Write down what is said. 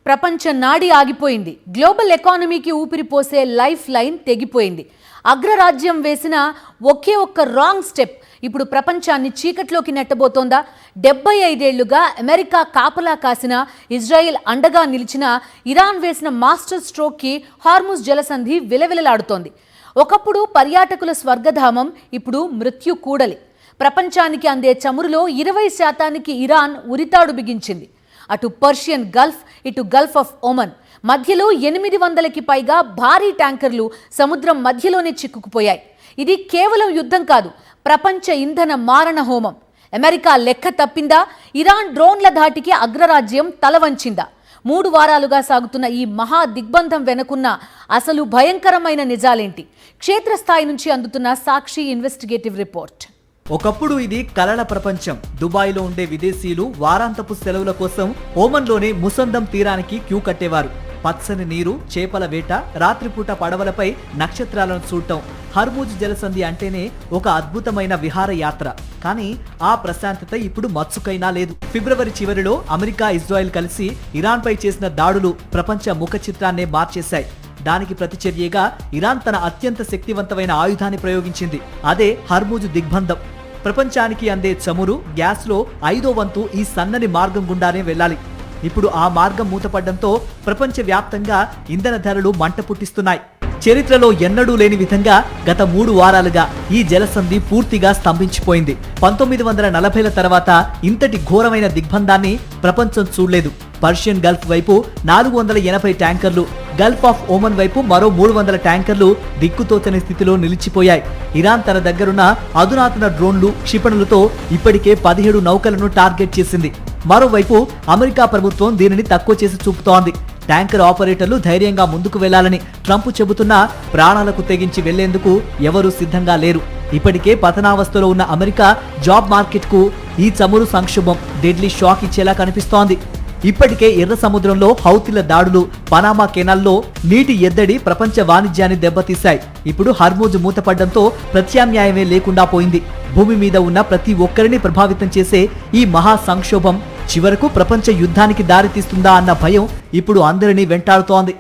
ప్రపంచ నాడి ఆగిపోయింది. గ్లోబల్ ఎకానమీకి ఊపిరిపోసే లైఫ్ లైన్ తెగిపోయింది. అగ్రరాజ్యం వేసిన ఒకే ఒక్క రాంగ్ స్టెప్ ఇప్పుడు ప్రపంచాన్ని చీకట్లోకి నెట్టబోతోందా? 75 ఏళ్లుగా అమెరికా కాపలా కాసిన, ఇజ్రాయెల్ అండగా నిలిచిన ఇరాన్ వేసిన మాస్టర్ స్ట్రోక్కి హార్ముజ్ జలసంధి విలవిలలాడుతోంది. ఒకప్పుడు పర్యాటకుల స్వర్గధామం, ఇప్పుడు మృత్యు కూడలి. ప్రపంచానికి అందే చమురులో 20% ఇరాన్ ఉరితాడు బిగించింది. అటు పర్షియన్ గల్ఫ్, ఇటు గల్ఫ్ ఆఫ్ ఒమన్ మధ్యలో 800కి పైగా భారీ ట్యాంకర్లు సముద్రం మధ్యలోనే చిక్కుకుపోయాయి. ఇది కేవలం యుద్ధం కాదు, ప్రపంచ ఇంధన మారణ హోమం. అమెరికా లెక్క తప్పిందా? ఇరాన్ డ్రోన్ల ధాటికి అగ్రరాజ్యం తలవంచిందా? 3 వారాలుగా సాగుతున్న ఈ మహా దిగ్బంధం వెనుకున్న అసలు భయంకరమైన నిజాలేంటి? క్షేత్రస్థాయి నుంచి అందుతున్న సాక్షి ఇన్వెస్టిగేటివ్ రిపోర్ట్. ఒకప్పుడు ఇది కలల ప్రపంచం. దుబాయ్లో ఉండే విదేశీయులు వారాంతపు సెలవుల కోసం ఓమన్లోని ముసందం తీరానికి క్యూ కట్టేవారు. పచ్చని నీరు, చేపల వేట, రాత్రిపూట పడవలపై నక్షత్రాలను చూడటం, హర్ముజ్ జలసంధి అంటేనే ఒక అద్భుతమైన విహారయాత్ర. కానీ ఆ ప్రశాంతత ఇప్పుడు మచ్చుకైనా లేదు. ఫిబ్రవరి చివరిలో అమెరికా, ఇజ్రాయెల్ కలిసి ఇరాన్పై చేసిన దాడులు ప్రపంచ ముఖ చిత్రాన్నే మార్చేశాయి. దానికి ప్రతిచర్యగా ఇరాన్ తన అత్యంత శక్తివంతమైన ఆయుధాన్ని ప్రయోగించింది. అదే హర్ముజ్ దిగ్బంధం. ప్రపంచానికి అందే చమురు, గ్యాస్లో 5వ వంతు ఈ సన్నని మార్గం గుండానే వెళ్ళాలి. ఇప్పుడు ఆ మార్గం మూతపడ్డంతో ప్రపంచవ్యాప్తంగా ఇంధన ధరలు మంట పుట్టిస్తున్నాయి. చరిత్రలో ఎన్నడూ లేని విధంగా గత 3 వారాలుగా ఈ జలసంధి పూర్తిగా స్తంభించిపోయింది. 1940ల తర్వాత ఇంతటి ఘోరమైన దిగ్బంధాన్ని ప్రపంచం చూడలేదు. పర్షియన్ గల్ఫ్ వైపు 480 ట్యాంకర్లు, గల్ఫ్ ఆఫ్ ఓమన్ వైపు మరో 300 ట్యాంకర్లు దిక్కుతోచని స్థితిలో నిలిచిపోయాయి. ఇరాన్ తన దగ్గరున్న అధునాతన డ్రోన్లు, క్షిపణులతో ఇప్పటికే 17 నౌకలను టార్గెట్ చేసింది. మరోవైపు అమెరికా ప్రభుత్వం దీనిని తక్కువ చేసి చూపుతోంది. ట్యాంకర్ ఆపరేటర్లు ధైర్యంగా ముందుకు వెళ్లాలని ట్రంప్ చెబుతున్నా ప్రాణాలకు తెగించి వెళ్లేందుకు ఎవరూ సిద్ధంగా లేరు. ఇప్పటికే పతనావస్థలో ఉన్న అమెరికా జాబ్ మార్కెట్కు ఈ చమురు సంక్షోభం డెడ్లీ షాక్ ఇచ్చేలా కనిపిస్తోంది. ఇప్పటికే ఎర్ర సముద్రంలో హౌతీల దాడులు, పనామా కెనాల్లో నీటి ఎద్దడి ప్రపంచ వాణిజ్యాన్ని దెబ్బతీశాయి. ఇప్పుడు హర్ముజ్ మూతపడ్డంతో ప్రత్యామ్నాయమే లేకుండా పోయింది. భూమి మీద ఉన్న ప్రతి ఒక్కరిని ప్రభావితం చేసే ఈ మహా సంక్షోభం చివరకు ప్రపంచ యుద్ధానికి దారితీస్తుందా అన్న భయం ఇప్పుడు అందరినీ వెంటాడుతోంది.